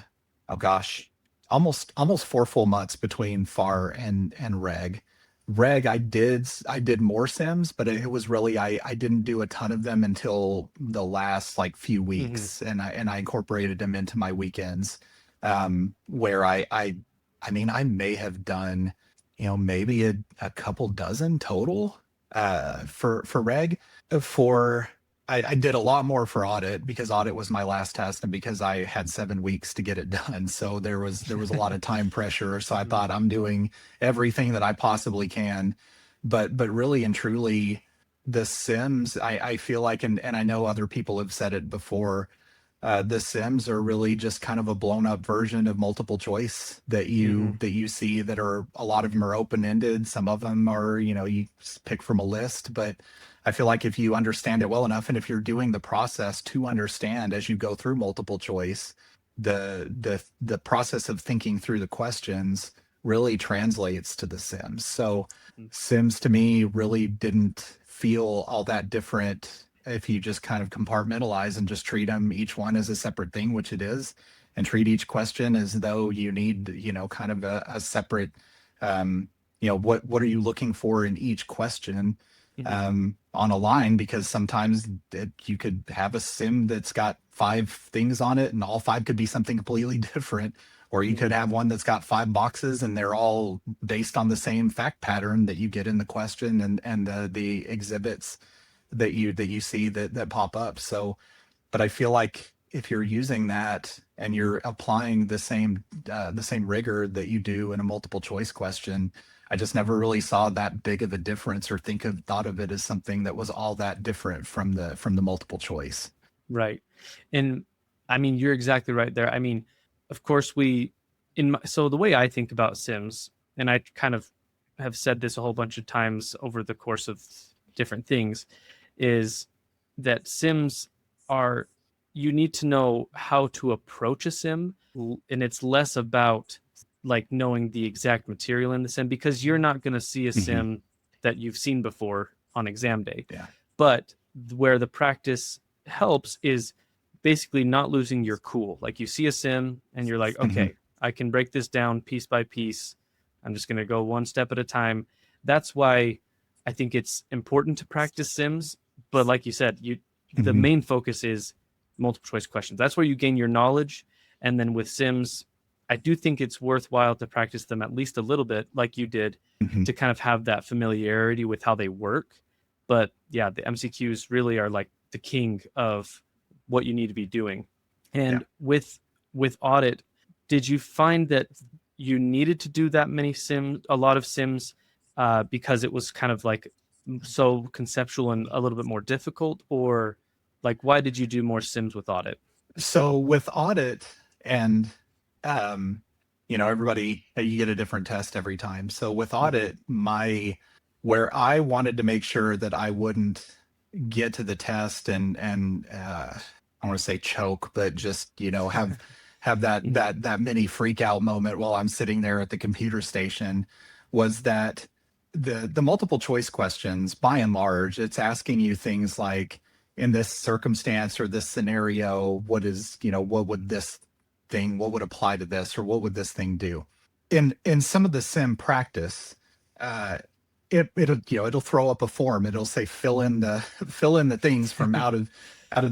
gosh, almost 4 full months between FAR and Reg. Reg, I did more Sims, but it was really I didn't do a ton of them until the last like few Hmm. weeks, and I incorporated them into my weekends, where I mean, I may have done, maybe a couple dozen total for Reg. For I did a lot more for audit because audit was my last test and because I had 7 weeks to get it done. So there was a lot of time pressure. So I Hmm. thought I'm doing everything that I possibly can. But really and truly, the Sims, I feel like, and I know other people have said it before, the Sims are really just kind of a blown up version of multiple choice that Hmm. you see that are a lot of them are open ended. Some of them are, you pick from a list, but I feel like if you understand it well enough, and if you're doing the process to understand as you go through multiple choice, the process of thinking through the questions really translates to the Sims. So Sims to me really didn't feel all that different if you just kind of compartmentalize and just treat them each one as a separate thing, which it is, and treat each question as though you need, kind of a separate, what are you looking for in each question, Hmm. on a line, because sometimes you could have a sim that's got 5 things on it and all 5 could be something completely different. Or you could Hmm. have one that's got 5 boxes and they're all based on the same fact pattern that you get in the question and the exhibits that you see that pop up. So, but I feel like if you're using that and you're applying the same rigor that you do in a multiple choice question, I just never really saw that big of a difference or thought of it as something that was all that different from the multiple choice. Right. And I mean, you're exactly right there. I mean, of course, so the way I think about Sims, and I kind of have said this a whole bunch of times over the course of different things, is that Sims are, you need to know how to approach a Sim, and it's less about like knowing the exact material in the Sim because you're not going to see a Hmm. Sim that you've seen before on exam day. Yeah. But where the practice helps is basically not losing your cool. Like you see a sim and you're like, Hmm. okay, I can break this down piece by piece. I'm just going to go one step at a time. That's why I think it's important to practice sims. But like you said, the Hmm. main focus is multiple choice questions. That's where you gain your knowledge. And then with sims, I do think it's worthwhile to practice them at least a little bit, like you did, Hmm. to kind of have that familiarity with how they work. But yeah, the MCQs really are like the king of what you need to be doing. Yeah. And with audit, did you find that you needed to do that many sims, a lot of sims, because it was kind of like so conceptual and a little bit more difficult, or like why did you do more sims with audit? So with audit and um, everybody, you get a different test every time. So with Mm-hmm. audit, where I wanted to make sure that I wouldn't get to the test and I want to say choke, but just have Mm-hmm. that mini freak out moment while I'm sitting there at the computer station, was that the multiple choice questions, by and large, it's asking you things like, in this circumstance or this scenario, what would apply to this, or what would this thing do? In some of the sim practice, uh, it'll throw up a form. It'll say fill in the things from out of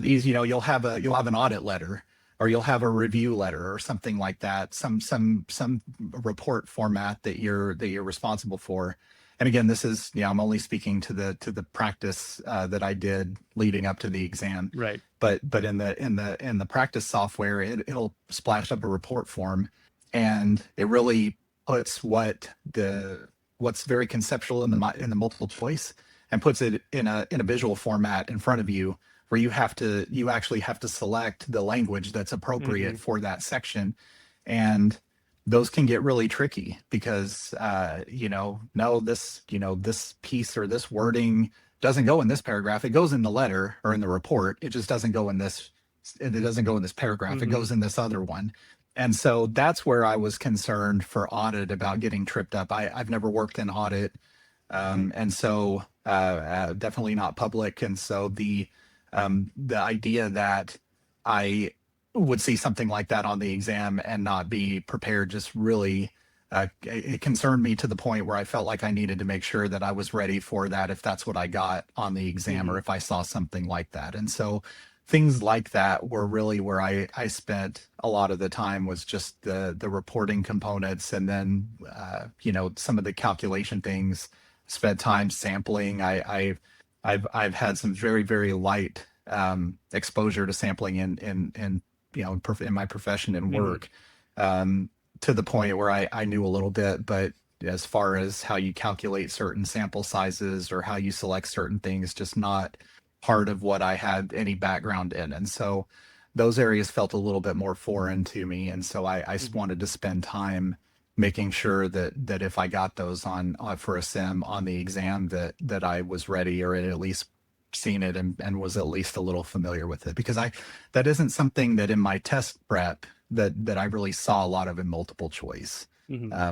these. You'll have an audit letter, or you'll have a review letter or something like that. Some report format that you're responsible for. And again, this is, I'm only speaking to the practice that I did leading up to the exam. Right. But in the practice software, it'll splash up a report form, and it really puts what's very conceptual in the multiple choice, and puts it in a visual format in front of you, where you actually have to select the language that's appropriate for that section. And those can get really tricky because, no, this piece or this wording doesn't go in this paragraph. It goes in the letter or in the report. It just doesn't go in this. It doesn't go in this paragraph. It goes in this other one. And so that's where I was concerned for audit about getting tripped up. I've never worked in audit. And so definitely not public. And so the idea that I would see something like that on the exam and not be prepared just really it concerned me to the point where I felt like I needed to make sure that I was ready for that if that's what I got on the exam or if I saw something like that. And so things like that were really where I spent a lot of the time, was just the reporting components, and then some of the calculation things. Spent time sampling. I've had some very, very light exposure to sampling in my profession and work, to the point where I knew a little bit, but as far as how you calculate certain sample sizes or how you select certain things, just not part of what I had any background in. And so those areas felt a little bit more foreign to me. And so I wanted to spend time making sure that if I got those on for a sim on the exam, that I was ready, or had at least seen it and was at least a little familiar with it, because that isn't something that in my test prep that I really saw a lot of in multiple choice.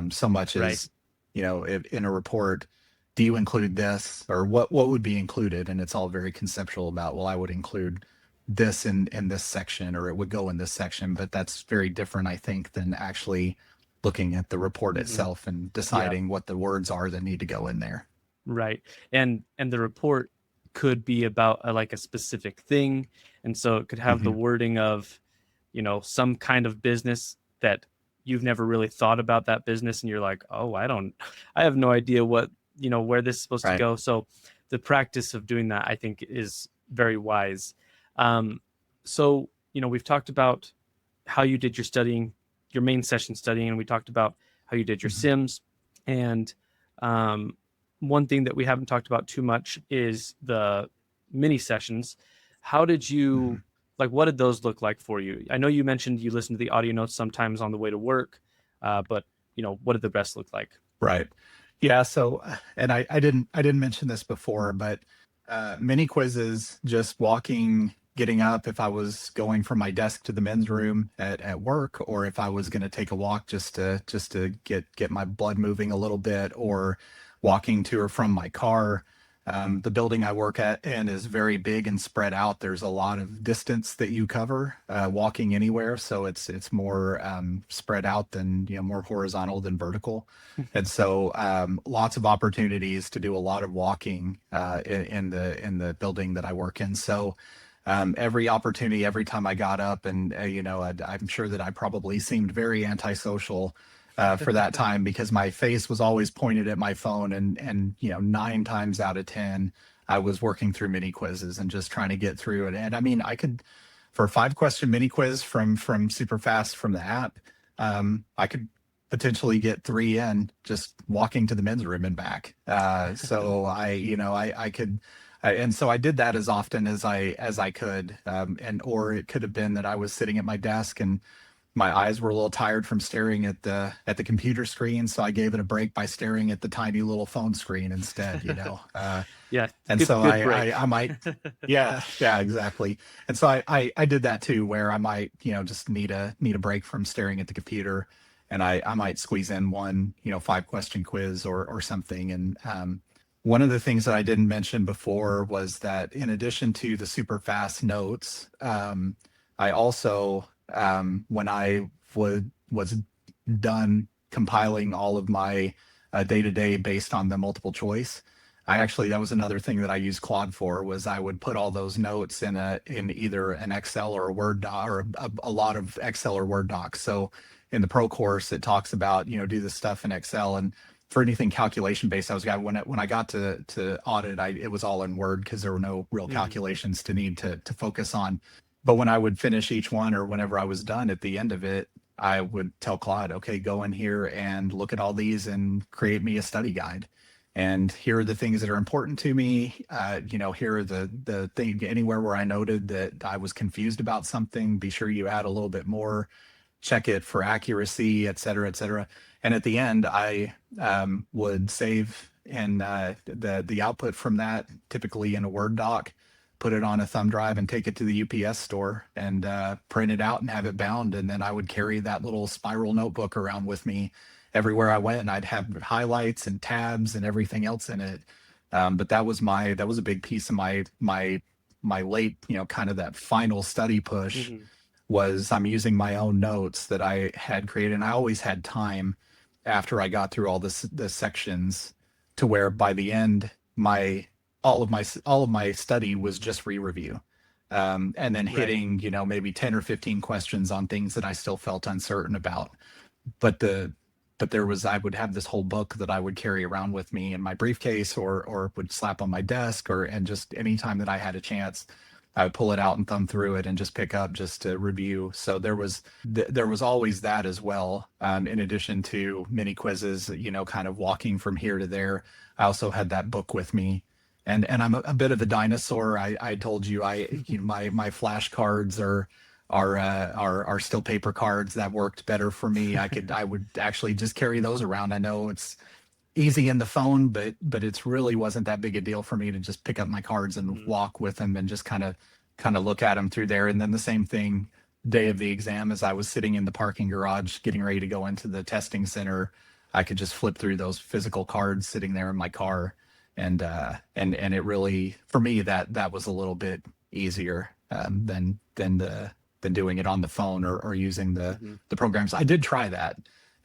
So much as, if in a report, do you include this, or what would be included? And it's all very conceptual about, well, I would include this in this section, or it would go in this section. But that's very different, I think, than actually looking at the report itself and deciding what the words are that need to go in there. Right. And the report could be about a specific thing. And so it could have the wording of, some kind of business that you've never really thought about that business. And you're like, oh, I have no idea what, where this is supposed to go. So the practice of doing that, I think, is very wise. So, we've talked about how you did your studying, your main session studying, and we talked about how you did your sims. And one thing that we haven't talked about too much is the mini sessions. How did you, what did those look like for you? I know you mentioned you listen to the audio notes sometimes on the way to work, but what did the rest look like? Right. Yeah. So, and I didn't mention this before, but mini quizzes, just getting up if I was going from my desk to the men's room at work, or if I was going to take a walk just to get my blood moving a little bit, or walking to or from my car. The building I work at and is very big and spread out. There's a lot of distance that you cover walking anywhere, so it's more spread out than more horizontal than vertical, and so lots of opportunities to do a lot of walking in the building that I work in. So every opportunity, every time I got up, and I'm sure that I probably seemed very antisocial for that time, because my face was always pointed at my phone, and 9 times out of 10 I was working through mini quizzes and just trying to get through it. And I mean, I could, for a 5-question mini quiz from Superfast from the app, I could potentially get 3 in just walking to the men's room and back. So I could. And so I did that as often as I could, or it could have been that I was sitting at my desk and my eyes were a little tired from staring at the computer screen, so I gave it a break by staring at the tiny little phone screen instead. Yeah. And good, so good I might, yeah, exactly. And so I did that too, where I might just need a break from staring at the computer, and I might squeeze in one 5-question quiz or something. And one of the things that I didn't mention before was that in addition to the super fast notes, I also, when I was done compiling all of my day-to-day based on the multiple choice, that was another thing that I used Claude for, was I would put all those notes in either an Excel or a Word doc, or a lot of Excel or Word docs. So in the pro course, it talks about, do this stuff in Excel, and for anything calculation based, when I got to audit, it was all in Word, because there were no real calculations to need to focus on. But when I would finish each one, or whenever I was done at the end of it, I would tell Claude, okay, go in here and look at all these and create me a study guide. and here are the things that are important to me. Here are the thing, anywhere where I noted that I was confused about something, be sure you add a little bit more, check it for accuracy, et cetera, et cetera. And at the end, I would save and the output from that, typically in a Word doc, put it on a thumb drive and take it to the UPS store and print it out and have it bound. And then I would carry that little spiral notebook around with me everywhere I went, and I'd have highlights and tabs and everything else in it. But that was a big piece of my late, kind of that final study push. Mm-hmm. Was I'm using my own notes that I had created, and I always had time after I got through all the sections to where by the end all of my study was just re-review, and then hitting maybe 10 or 15 questions on things that I still felt uncertain about. But I would have this whole book that I would carry around with me in my briefcase or would slap on my desk, and just anytime that I had a chance, I would pull it out and thumb through it and just pick up just to review. So there was always that as well. In addition to mini quizzes, kind of walking from here to there, I also had that book with me. And I'm a bit of a dinosaur. I told you my flashcards are still paper cards. That worked better for me. I would actually just carry those around. I know it's easy in the phone, but it's really wasn't that big a deal for me to just pick up my cards and walk with them and just kind of look at them through there. And then the same thing day of the exam, as I was sitting in the parking garage getting ready to go into the testing center, I could just flip through those physical cards sitting there in my car. And it really, for me, that was a little bit easier than doing it on the phone or using the programs. I did try that,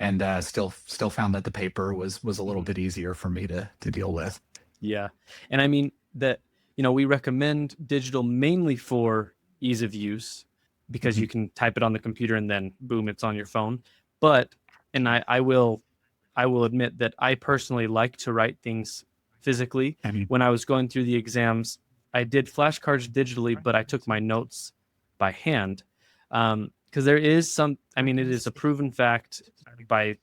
and still found that the paper was a little bit easier for me to deal with. Yeah. And I mean that, we recommend digital mainly for ease of use, because you can type it on the computer and then boom, it's on your phone. But, and I will admit that I personally like to write things physically. When I was going through the exams, I did flashcards digitally, but I took my notes by hand. Because there is it is a proven fact by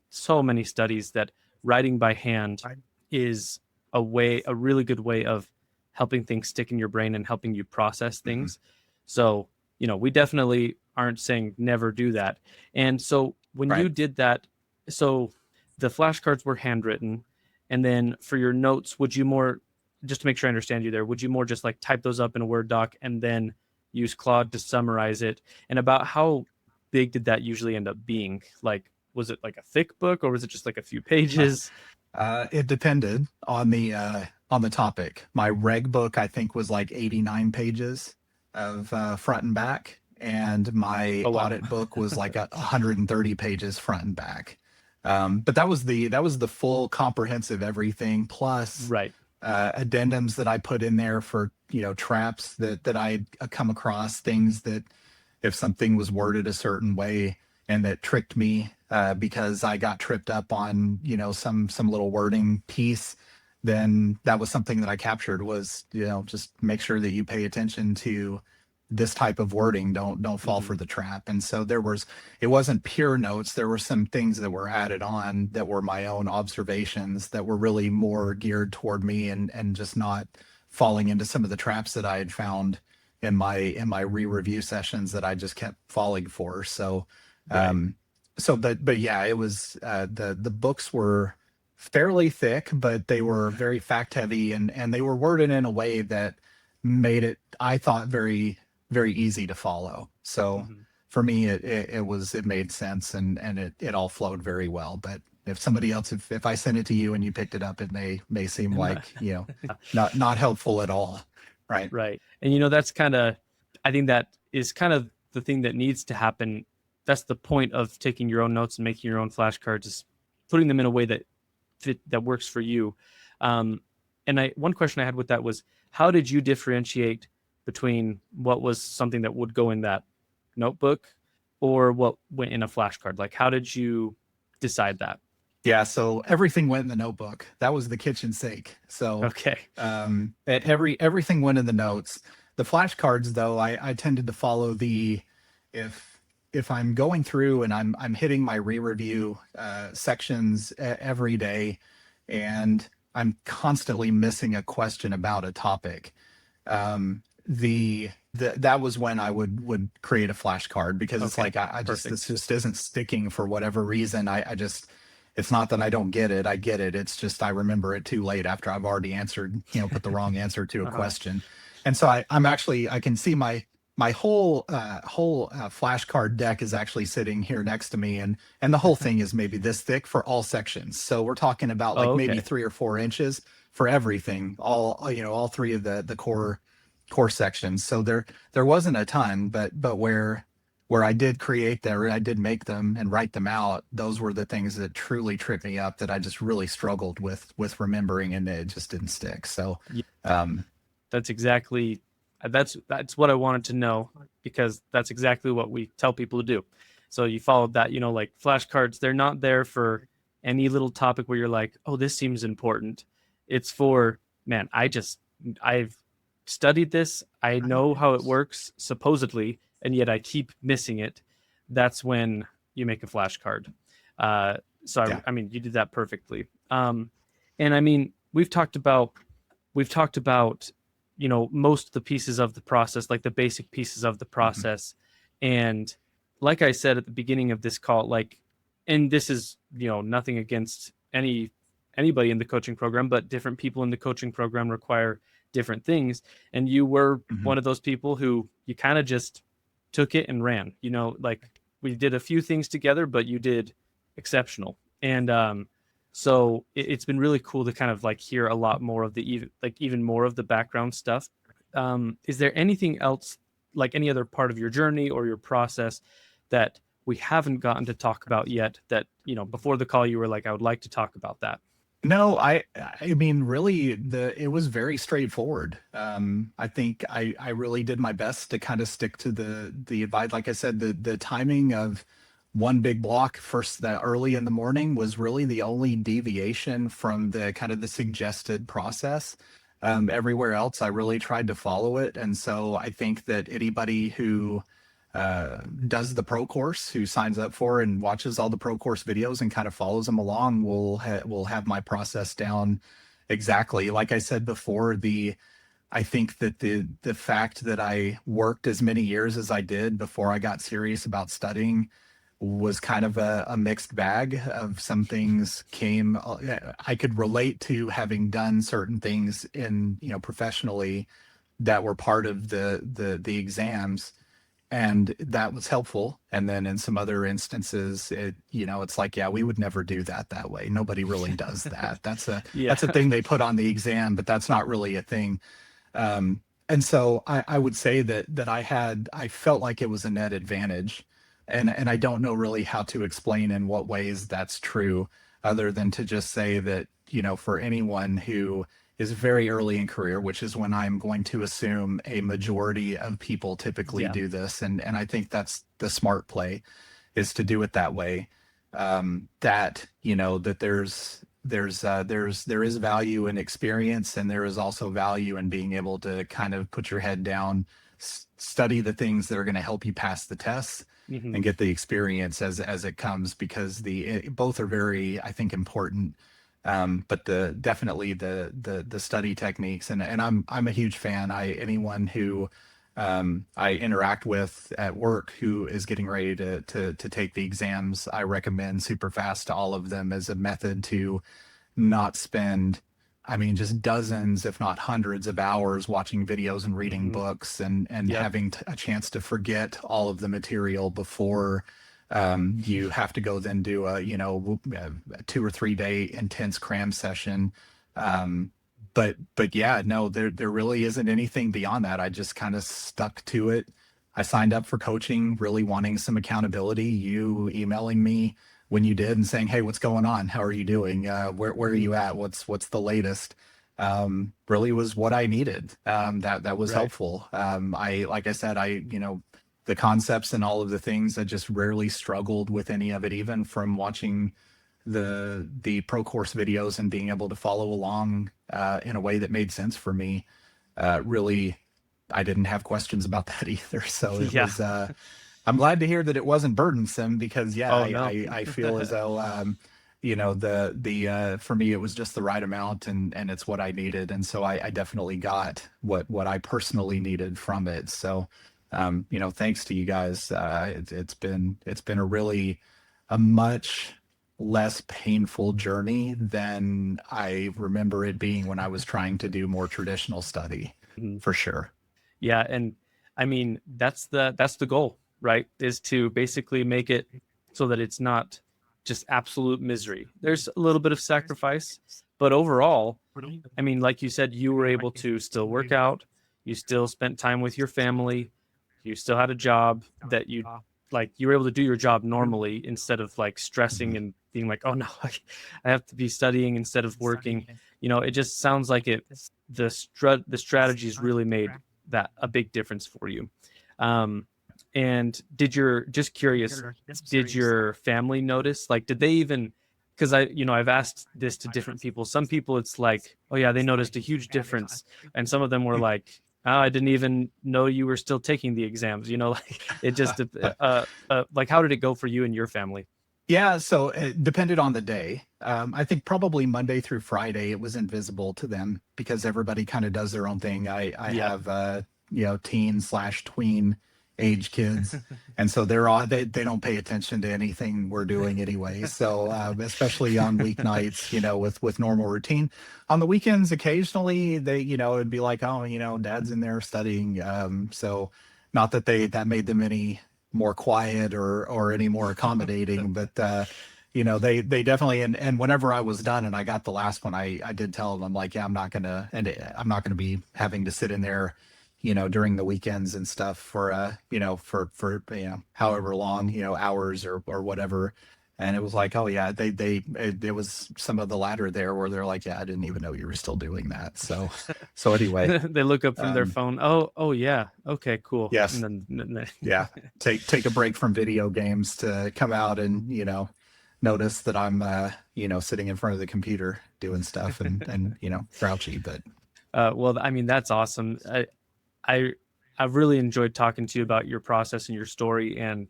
so many studies that writing by hand is a really good way of helping things stick in your brain and helping you process things. So, we definitely aren't saying never do that. And so when you did that, so the flashcards were handwritten, and then for your notes, would you more, just to make sure I understand you there, would you more just like type those up in a Word doc and then use Claude to summarize it? And about how big did that usually end up being? Like, was it like a thick book, or was it just like a few pages? It depended on the topic. My reg book, I think, was like 89 pages of front and back, and my audit book was like 130 pages front and back. But that was the full comprehensive everything, plus addendums that I put in there for traps that I come across, things that if something was worded a certain way and that tricked me because I got tripped up on some little wording piece, then that was something that I captured, was just make sure that you pay attention to this type of wording, don't fall for the trap. And so it wasn't pure notes. There were some things that were added on that were my own observations that were really more geared toward me and just not falling into some of the traps that I had found in my re-review sessions that I just kept falling for. So but yeah, it was the books were fairly thick, but they were very fact heavy, and they were worded in a way that made it, I thought, very, very easy to follow. So for me, it made sense, and it all flowed very well. But if somebody else, if I sent it to you and you picked it up, it may seem like not helpful at all. Right. And that's I think that is kind of the thing that needs to happen. That's the point of taking your own notes and making your own flashcards, is putting them in a way that works for you. And one question I had with that was, how did you differentiate between what was something that would go in that notebook or what went in a flashcard? Like, how did you decide that? Yeah, so everything went in the notebook. That was the kitchen sink. So everything went in the notes. The flashcards, though, I tended to follow if I'm going through and I'm hitting my re-review sections every day, and I'm constantly missing a question about a topic, that was when I would create a flashcard, because it's Okay. like I just, Perfect. this just isn't sticking for whatever reason. I just, it's not that I don't get it. I get it. It's just I remember it too late after I've already answered, put the wrong answer to a Uh-huh. question. And so I'm actually, I can see my whole flashcard deck is actually sitting here next to me, and the whole thing is maybe this thick for all sections. So we're talking about Oh, like maybe okay. 3 or 4 inches for everything, all three of the core sections. So there wasn't a ton, but where I did create there, I did make them and write them out. Those were the things that truly tripped me up, that I just really struggled with remembering, and it just didn't stick. So, Yeah, um, that's exactly that's what I wanted to know, because that's exactly what we tell people to do. So you followed that, like flashcards, they're not there for any little topic where you're like, oh, this seems important. It's for, man, I've studied this. I know how it works supposedly, and yet I keep missing it. That's when you make a flashcard. So yeah. I mean, you did that perfectly. And I mean, we've talked about most of the pieces of the process, like the basic pieces of the Mhm. process. And like I said at the beginning of this call, like, and this is nothing against anybody in the coaching program, but different people in the coaching program require different things. And you were Mhm. one of those people who you kind of just took it and ran. Like, we did a few things together, but you did exceptional. And so it's been really cool to kind of like hear a lot more of even more of the background stuff. Is there anything else, like any other part of your journey or your process, that we haven't gotten to talk about yet, that before the call you were like, I would like to talk about that? No, I mean, really, it was very straightforward. I think I really did my best to kind of stick to the advice. Like I said, the timing of one big block first that early in the morning was really the only deviation from the kind of the suggested process. Everywhere else, I really tried to follow it, and so I think that anybody who does the pro course, who signs up for and watches all the pro course videos and kind of follows them along, will have my process down exactly. Like I said before, I think that the fact that I worked as many years as I did before I got serious about studying was kind of a mixed bag of some things came. I could relate to having done certain things in, professionally, that were part of the exams, and that was helpful. And then in some other instances, it's like, yeah, we would never do that way. Nobody really does that. Yeah. That's a thing they put on the exam, but that's not really a thing. And so I would say that I felt like it was a net advantage, and I don't know really how to explain in what ways that's true, other than to just say that, for anyone who is very early in career, which is when I'm going to assume a majority of people typically Yeah. do this, and I think that's the smart play, is to do it that way. That that there is value in experience, and there is also value in being able to kind of put your head down, study the things that are going to help you pass the tests, Hmm. and get the experience as it comes, because both are very, I think, important. But definitely the study techniques, and I'm a huge fan. Anyone who I interact with at work who is getting ready to take the exams, I recommend Superfast to all of them as a method to not spend, I mean, just dozens, if not hundreds of hours watching videos and reading Hmm. books, and Yep. having a chance to forget all of the material before you have to go then do a 2 or 3 day intense cram session. Um, but yeah, no, there really isn't anything beyond that. I just kind of stuck to it. I signed up for coaching, really wanting some accountability. You emailing me when you did and saying, "Hey, what's going on? How are you doing? Where are Hmm. you at? What's the latest?" Really was what I needed. That was Right. helpful. Like I said, the concepts and all of the things, I just rarely struggled with any of it, even from watching the pro course videos and being able to follow along in a way that made sense for me. Really, I didn't have questions about that either. So it Yeah. was. I'm glad to hear that it wasn't burdensome, because yeah, Oh no. I feel as though for me, it was just the right amount, and it's what I needed. And so I definitely got what I personally needed from it. So, thanks to you guys. It's been a much less painful journey than I remember it being when I was trying to do more traditional study, Mhm. for sure. Yeah, and I mean that's the goal, right? Is to basically make it so that it's not just absolute misery. There's a little bit of sacrifice, but overall, I mean, like you said, you were able to still work out, you still spent time with your family, you still had a job that you were able to do your job normally instead of like stressing Mhm. and being like, oh no, I have to be studying instead of working. It just sounds like the strategies really made that a big difference for you. Um, and just curious, did your family notice? Like, did they even, because I've asked this to different people. Some people, it's like, oh yeah, they noticed a huge difference. And some of them were like, oh, I didn't even know you were still taking the exams. Like it just, like, how did it go for you and your family? Yeah, so it depended on the day. I think probably Monday through Friday it was invisible to them because everybody kind of does their own thing. I Yeah. have teen slash tween age kids, and so they don't pay attention to anything we're doing anyway. So especially on weeknights, with normal routine. On the weekends, occasionally it'd be like, oh, Dad's in there studying. So not that that made them any more quiet or any more accommodating, but they definitely, and whenever I was done and I got the last one, I did tell them, I'm like, yeah, I'm not gonna be having to sit in there during the weekends and stuff for for however long, hours or whatever. And it was like, oh yeah, it was some of the latter there where they're like, yeah, I didn't even know you were still doing that. So anyway, They look up from their um phone. Oh yeah. Okay, cool. yes. And then Yeah, take a break from video games to come out and notice that I'm sitting in front of the computer doing stuff and grouchy. But well, I mean, that's awesome. I I've really enjoyed talking to you about your process and your story, and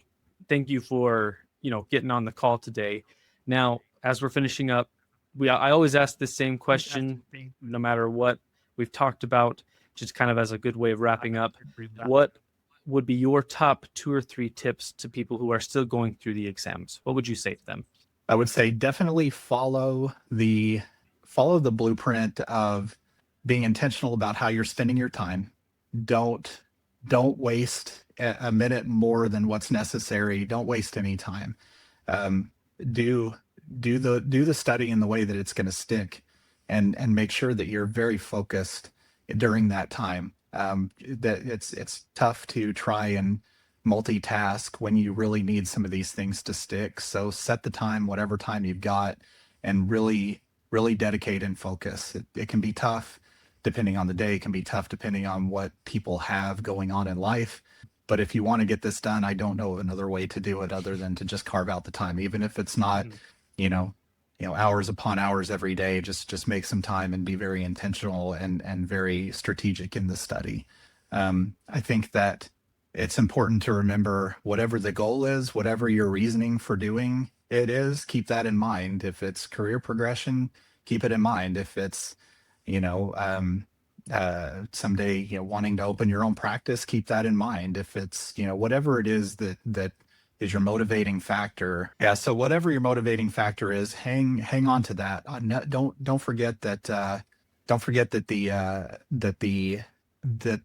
thank you for getting on the call today. Now, as we're finishing up, I always ask the same question, no matter what we've talked about, just kind of as a good way of wrapping up. What would be your top 2 or 3 tips to people who are still going through the exams? What would you say to them? I would say definitely follow the blueprint of being intentional about how you're spending your time. Don't don't waste a minute more than what's necessary. Don't waste any time. um, do do the study in the way that it's going to stick, and make sure that you're very focused during that time. That it's tough to try and multitask when you really need some of these things to stick. So set the time, whatever time you've got, and really dedicate and focus. It can be tough depending on the day. It can be tough depending on what people have going on in life. But if you want to get this done, I don't know another way to do it other than to just carve out the time, even if it's not, Mhm. you know, hours upon hours every day. Just make some time and be very intentional and very strategic in the study. I think that it's important to remember whatever the goal is, whatever your reasoning for doing it is, keep that in mind. If it's career progression, keep it in mind. If it's, you know, someday, wanting to open your own practice, keep that in mind. If it's, whatever it is that is your motivating factor. Yeah. So whatever your motivating factor is, hang on to that. Don't forget that,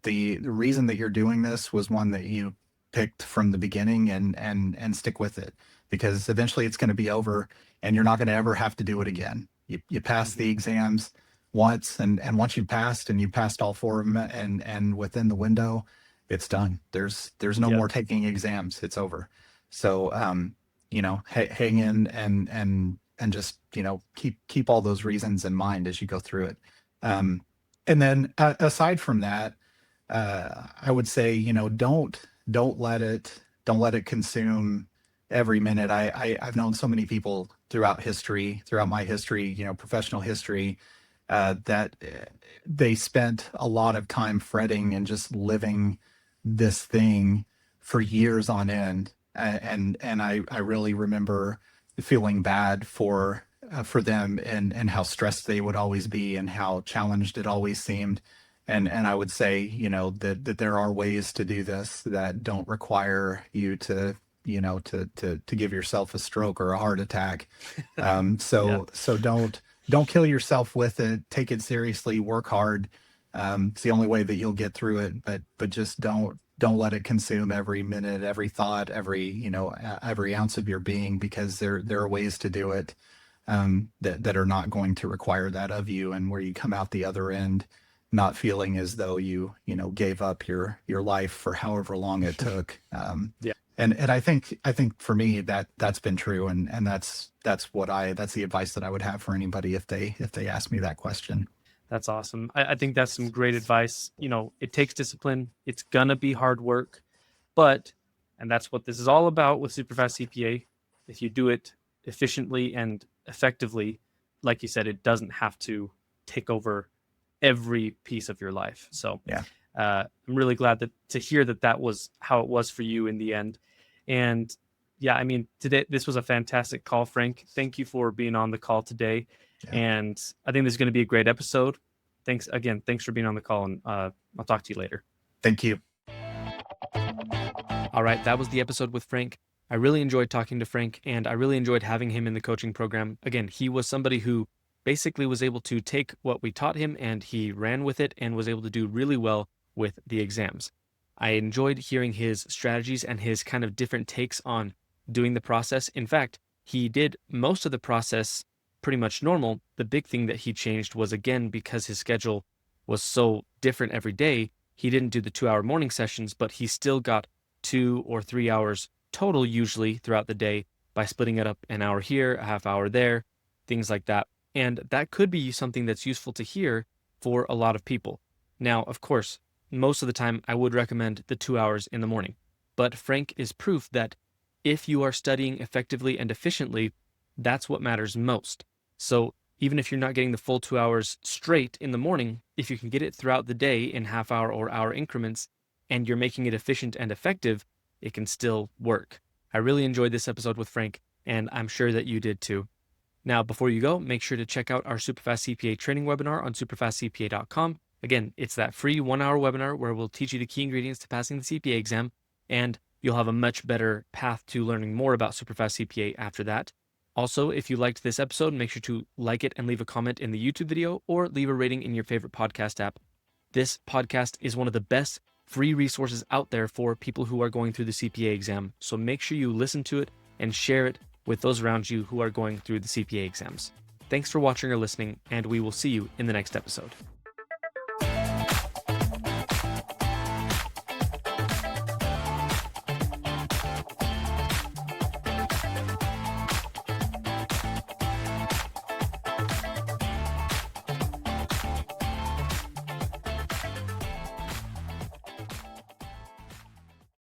the reason that you're doing this was one that you picked from the beginning, and stick with it, because eventually it's going to be over and you're not going to ever have to do it again. You pass the Mhm. exams once, and once you passed all 4 of them, and within the window, it's done. There's no Yep. more taking exams. It's over. So hang in, and just keep all those reasons in mind as you go through it. Um, and then aside from that, I would say, don't let it don't let it consume every minute. I've known so many people throughout my history, professional history, that they spent a lot of time fretting and just living this thing for years on end. And I really remember feeling bad for for them, and how stressed they would always be and how challenged it always seemed. And I would say, that there are ways to do this that don't require you to, to give yourself a stroke or a heart attack. Yeah, So don't kill yourself with it. Take it seriously. Work hard. It's the only way that you'll get through it. But just don't let it consume every minute, every thought, every ounce of your being, because there are ways to do it that are not going to require that of you, and where you come out the other end not feeling as though you gave up your life for however long it took. yeah, And I think for me that's been true, and that's the advice that I would have for anybody if they ask me that question. that's awesome. I think that's some great advice. It takes discipline. It's gonna be hard work, and that's what this is all about with SuperFast CPA. If you do it efficiently and effectively, like you said, it doesn't have to take over every piece of your life. So Yeah. I'm really glad to hear that was how it was for you in the end. And yeah, I mean, today this was a fantastic call, Frank. Thank you for being on the call today. Yeah. And I think this is going to be a great episode. Thanks again. Thanks for being on the call, and I'll talk to you later. Thank you. All right, that was the episode with Frank. I really enjoyed talking to Frank, and I really enjoyed having him in the coaching program. Again, he was somebody who basically was able to take what we taught him and he ran with it and was able to do really well with the exams. I enjoyed hearing his strategies and his kind of different takes on doing the process. In fact, he did most of the process pretty much normal. The big thing that he changed was, again, because his schedule was so different every day, he didn't do the 2-hour morning sessions, but he still got 2 or 3 hours total usually throughout the day by splitting it up an hour here, a half hour there, things like that. And that could be something that's useful to hear for a lot of people. Now, of course, most of the time I would recommend the 2 hours in the morning. But Frank is proof that if you are studying effectively and efficiently, that's what matters most. So even if you're not getting the full 2 hours straight in the morning, if you can get it throughout the day in half-hour or hour increments, and you're making it efficient and effective, it can still work. I really enjoyed this episode with Frank, and I'm sure that you did too. Now, before you go, make sure to check out our SuperFast CPA training webinar on SuperfastCPA.com. Again, it's that free 1-hour webinar where we'll teach you the key ingredients to passing the CPA exam, and you'll have a much better path to learning more about SuperFast CPA after that. Also, if you liked this episode, make sure to like it and leave a comment in the YouTube video or leave a rating in your favorite podcast app. This podcast is one of the best free resources out there for people who are going through the CPA exam. So make sure you listen to it and share it with those around you who are going through the CPA exams. Thanks for watching or listening, and we will see you in the next episode.